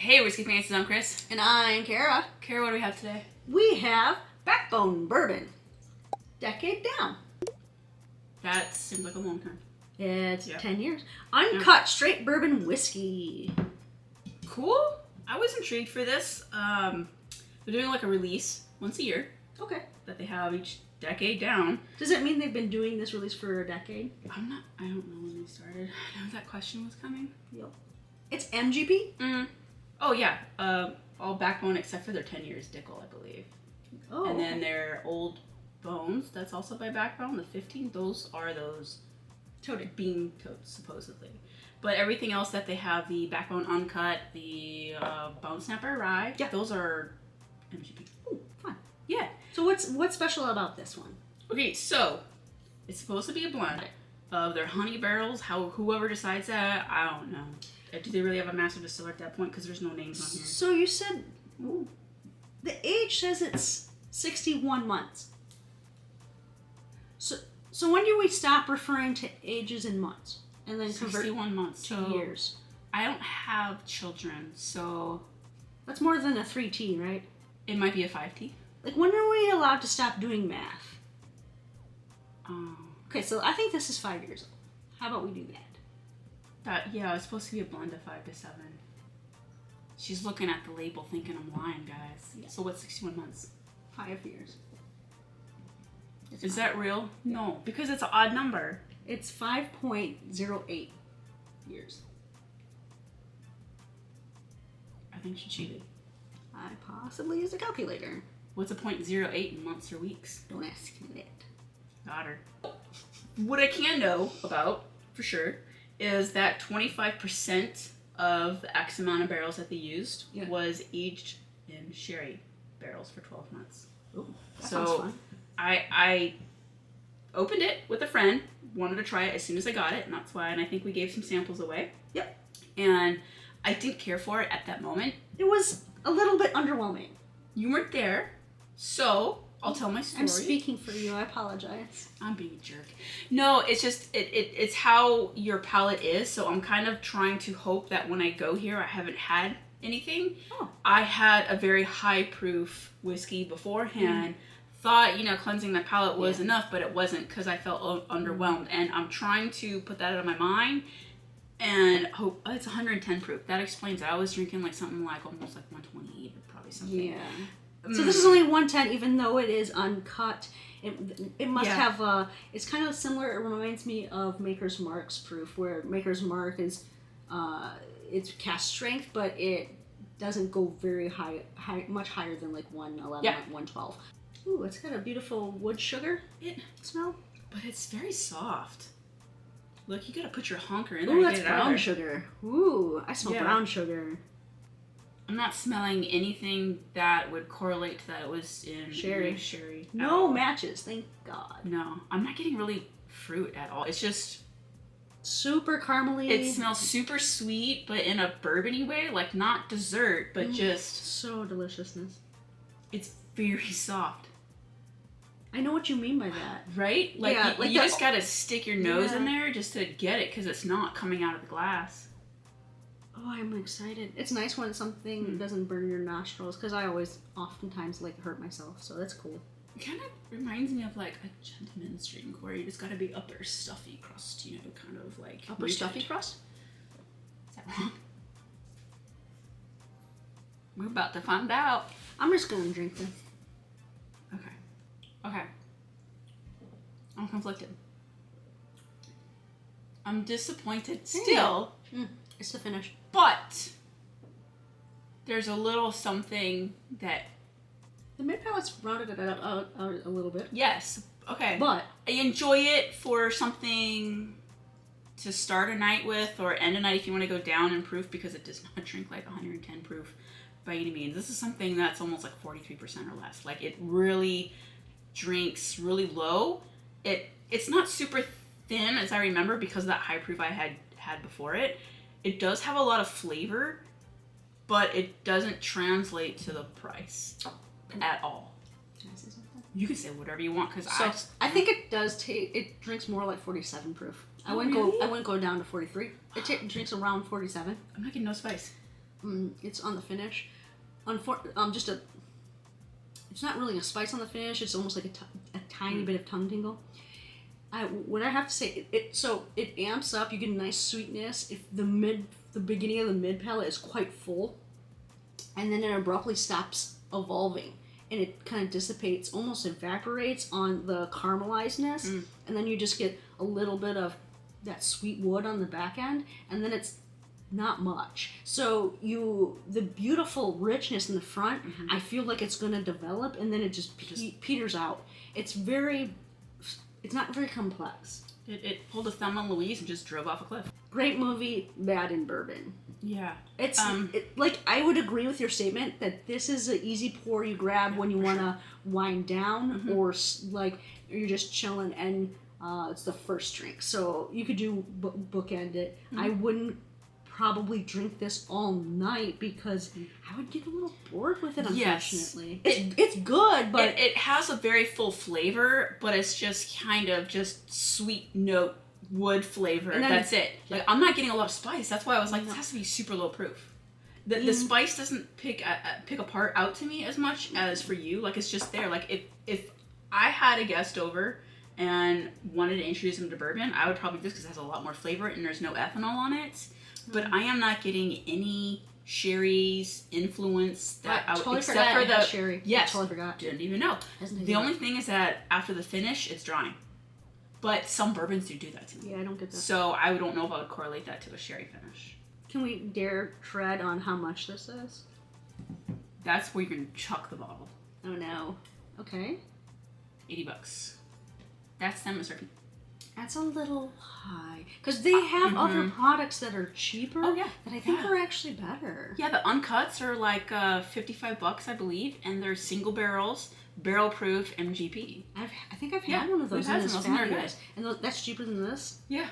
Hey, Whiskey Fancies, I'm Chris. And I'm Kara. Kara, what do we have today? We have Bourbon. Decade down. That seems like a long time. It's 10 years. Uncut straight bourbon whiskey. Cool. I was intrigued for this. They're doing like a release once a year. Okay. That they have each decade down. Does it mean they've been doing this release for a decade? I don't know when they started. I know that question was coming. Yep. It's MGP? Oh yeah. All Backbone except for their 10 years Dickel, I believe. Oh. And then their Old Bones, that's also by Backbone. The 15, those are those toted bean totes, supposedly. But everything else that they have, the Backbone Uncut, the Bone Snapper Rye, those are MGP. Ooh, fun. Yeah. So what's special about this one? Okay, so it's supposed to be a blend of their honey barrels. Whoever decides that, I don't know. Do they really have a master distiller at that point? Because there's no names on here. So you said the age says it's 61 months. So when do we stop referring to ages in months and then convert 61 months to years? I don't have children, so that's more than a 3T, right? It might be a 5T. Like, when are we allowed to stop doing math? Okay, so I think this is 5 years old. How about we do that? Yeah, it's supposed to be a blend of 5 to 7. She's looking at the label thinking I'm lying, guys. Yeah. So what's 61 months? 5 years. Is that real? No, because it's an odd number. It's 5.08 years. I think she cheated. I possibly used a calculator. What's a 0.08 in months or weeks? Don't ask me that. Got her. What I can know about, for sure, is that 25% of the X amount of barrels that they used was aged in sherry barrels for 12 months. Ooh, that sounds fun. I opened it with a friend, wanted to try it as soon as I got it, and that's why, and I think we gave some samples away. Yep. And I didn't care for it at that moment. It was a little bit underwhelming. You weren't there, so I'll tell my story. I'm speaking for you, I apologize. I'm being a jerk. No, it's just, it's how your palate is, so I'm kind of trying to hope that when I go here, I haven't had anything. Oh. I had a very high proof whiskey beforehand. Thought, cleansing the palate was enough, but it wasn't because I felt underwhelmed. And I'm trying to put that out of my mind and hope it's 110 proof. That explains it. I was drinking like something like almost like 128 or probably something. Yeah. So this is only 110, even though it is uncut. It must have it's kind of similar. It reminds me of Maker's Mark's proof, where Maker's Mark is it's cask strength, but it doesn't go very high, much higher than like 111, 112. Ooh, it's got a beautiful wood sugar smell. But it's very soft. Look, you gotta put your honker in there. Ooh, to that's get it out brown there. sugar. Ooh, I smell brown sugar. I'm not smelling anything that would correlate to that it was in sherry. No matches, thank God. No, I'm not getting really fruit at all. It's just super caramely. It smells super sweet, but in a bourbony way, like not dessert, but just so deliciousness. It's very soft. I know what you mean by that. Right? Like, you just gotta stick your nose in there just to get it, because it's not coming out of the glass. Oh, I'm excited. It's nice when something doesn't burn your nostrils, because I oftentimes like hurt myself, so that's cool. It kind of reminds me of like a gentleman's drink, where you just gotta be upper stuffy crust, kind of like... Upper stuffy crust? Is that wrong? We're about to find out. I'm just gonna drink this. Okay. I'm conflicted. I'm disappointed still. It's the finish. But there's a little something that... The mid-palate's rounded it out a little bit. Yes. Okay. But I enjoy it for something to start a night with, or end a night if you want to go down in proof, because it does not drink like 110 proof by any means. This is something that's almost like 43% or less. Like, it really drinks really low. It's not super thin, as I remember, because of that high proof I had before it. It does have a lot of flavor, but it doesn't translate to the price at all. Can I say something? You can say whatever you want, because I think it does take. It drinks more like 47 proof. I wouldn't go down to 43. It drinks around 47. I'm not getting no spice. It's on the finish. It's not really a spice on the finish. It's almost like a tiny bit of tongue tingle. What I have to say, it amps up. You get a nice sweetness. If the beginning of the mid palate is quite full, and then it abruptly stops evolving, and it kind of dissipates, almost evaporates on the caramelizedness, and then you just get a little bit of that sweet wood on the back end, and then it's not much. So the beautiful richness in the front, I feel like it's going to develop, and then it just peters out. It's not very complex. It pulled a Thelma and Louise and just drove off a cliff. Great movie, bad in bourbon. Yeah. It's like, I would agree with your statement that this is an easy pour you grab when you want to wind down, or like you're just chilling and it's the first drink. So you could do bookend it. I wouldn't probably drink this all night because I would get a little bored with it, unfortunately. Yes. It's good, but it has a very full flavor, but it's just kind of just sweet note wood flavor. And that's it. Yeah. Like, I'm not getting a lot of spice. That's why I was like, this has to be super low proof. The spice doesn't pick apart out to me as much as for you. Like, it's just there. Like, if I had a guest over and wanted to introduce them to bourbon, I would probably do this because it has a lot more flavor and there's no ethanol on it. But I am not getting any sherry's influence except for the sherry. Yes, I totally forgot. Didn't even know. The only thing is that after the finish, it's drying. But some bourbons do that to me. Yeah, I don't get that. So I don't know if I would correlate that to a sherry finish. Can we dare tread on how much this is? That's where you're gonna chuck the bottle. Oh no. Okay. $80. That's them MSRP. That's a little high. Because they have other products that are cheaper that I think are actually better. Yeah, the Uncuts are like $55, I believe, and they're single barrels, barrel proof MGP. I think I've had one of those. And it's fabulous. And that's cheaper than this? Yeah.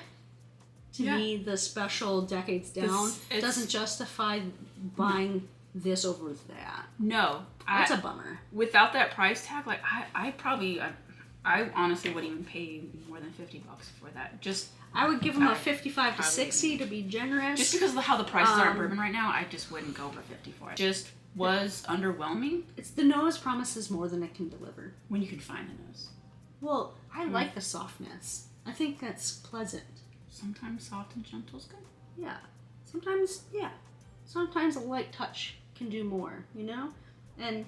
To me, the special Decades Down doesn't justify buying this over that. No. That's a bummer. Without that price tag, like, I honestly wouldn't even pay more than $50 for that. I would give them a 55 to 60 to be generous. Just because of how the prices are in bourbon right now, I just wouldn't go over 50 for it. Just was underwhelming. It's the nose promises more than it can deliver. When you can find the nose. Well, I like the softness. I think that's pleasant. Sometimes soft and gentle is good. Yeah. Sometimes a light touch can do more, you know? And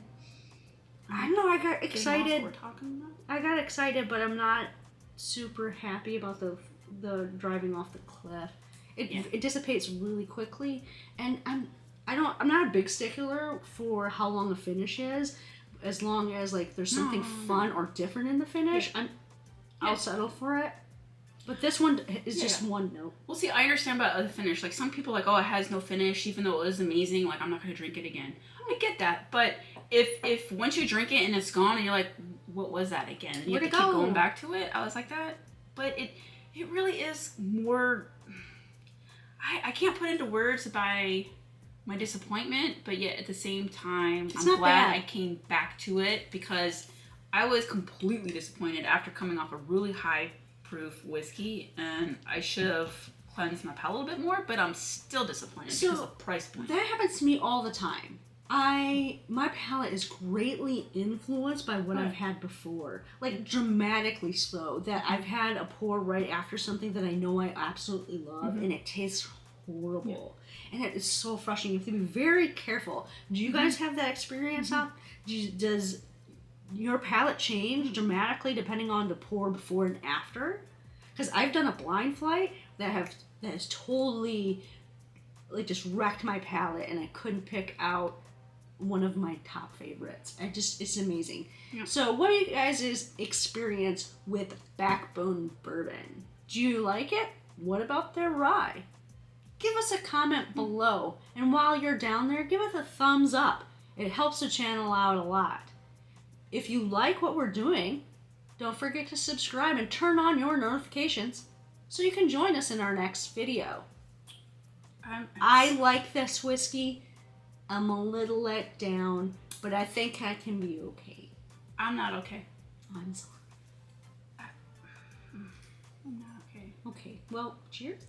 I don't know, I got excited. We're talking about? I got excited, but I'm not super happy about the driving off the cliff. It dissipates really quickly, and I'm not a big stickler for how long the finish is, as long as like there's something fun or different in the finish. I'll settle for it. But this one is just one note. Well, see, I understand about the finish. Like, some people are like, oh, it has no finish, even though it was amazing. Like, I'm not going to drink it again. I get that. But if once you drink it and it's gone and you're like, what was that again? And you have to keep going back to it. I was like that. But it really is more... I can't put into words by my disappointment, but yet at the same time, I'm glad I came back to it because I was completely disappointed after coming off a really high proof whiskey, and I should have cleansed my palate a little bit more, but I'm still disappointed because of the price point. That happens to me all the time. My palate is greatly influenced by what I've had before, like dramatically so. That I've had a pour right after something that I know I absolutely love, and it tastes horrible, and it is so frustrating. You have to be very careful. Do you guys have that experience? Does your palate change dramatically depending on the pour before and after? Because I've done a blind flight that has totally like just wrecked my palate, and I couldn't pick out one of my top favorites. It's amazing. Yeah. So what are you guys' experience with Backbone Bourbon? Do you like it? What about their rye? Give us a comment below, and while you're down there, give us a thumbs up. It helps the channel out a lot. If you like what we're doing, don't forget to subscribe and turn on your notifications so you can join us in our next video. I like this whiskey. I'm a little let down, but I think I can be okay. I'm not okay. I'm sorry. I'm not okay. Okay, well, cheers.